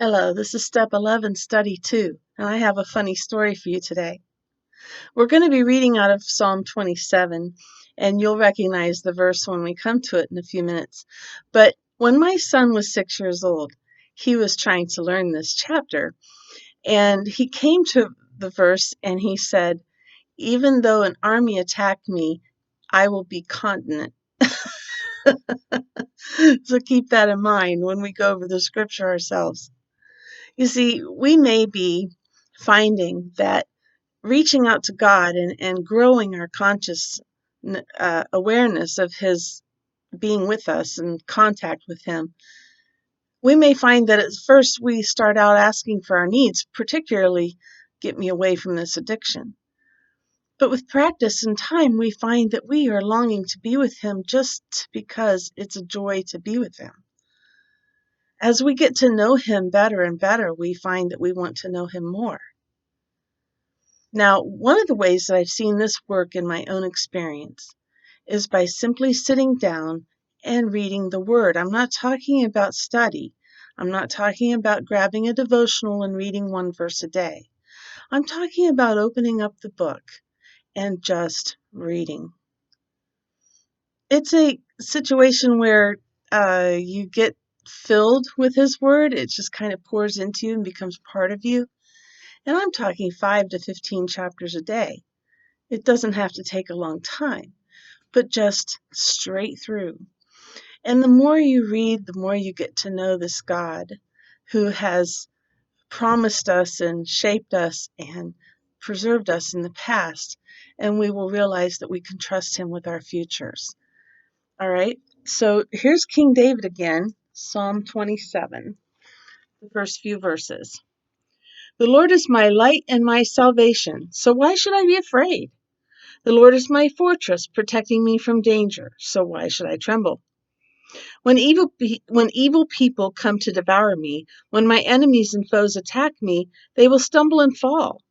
Hello, this is Step 11, Study 2, and I have a funny story for you today. We're going to be reading out of Psalm 27, and you'll recognize the verse when we come to it in a few minutes. But when my son was 6 years old, he was trying to learn this chapter, and he came to the verse and he said, "Even though an army attacked me, I will be continent." So keep that in mind when we go over the scripture ourselves. You see, we may be finding that reaching out to God and growing our conscious awareness of His being with us and contact with Him, we may find that at first we start out asking for our needs, particularly get me away from this addiction. But with practice and time, we find that we are longing to be with Him just because it's a joy to be with Him. As we get to know Him better and better, we find that we want to know Him more. Now, one of the ways that I've seen this work in my own experience is by simply sitting down and reading the Word. I'm not talking about study. I'm not talking about grabbing a devotional and reading one verse a day. I'm talking about opening up the book and just reading. It's a situation where you get filled with His Word. It just kind of pours into you and becomes part of you. And I'm talking 5 to 15 chapters a day. It doesn't have to take a long time, but just straight through. And the more you read, the more you get to know this God who has promised us and shaped us and preserved us in the past. And we will realize that we can trust Him with our futures. All right, so here's King David again, Psalm 27, the first few verses. The Lord is my light and my salvation, so why should I be afraid? The Lord is my fortress, protecting me from danger, so why should I tremble? When evil people come to devour me, when my enemies and foes attack me, they will stumble and fall.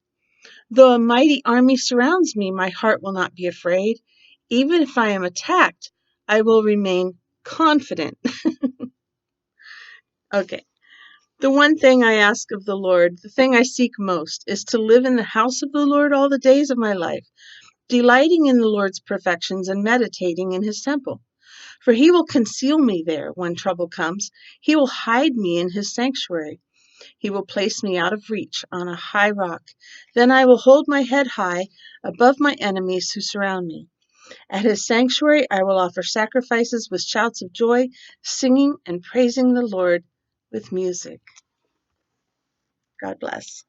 Though a mighty army surrounds me, my heart will not be afraid. Even if I am attacked, I will remain confident. Okay. The one thing I ask of the Lord, the thing I seek most, is to live in the house of the Lord all the days of my life, delighting in the Lord's perfections and meditating in His temple. For He will conceal me there when trouble comes. He will hide me in His sanctuary. He will place me out of reach on a high rock. Then I will hold my head high above my enemies who surround me. At His sanctuary I will offer sacrifices with shouts of joy, singing and praising the Lord with music. God bless.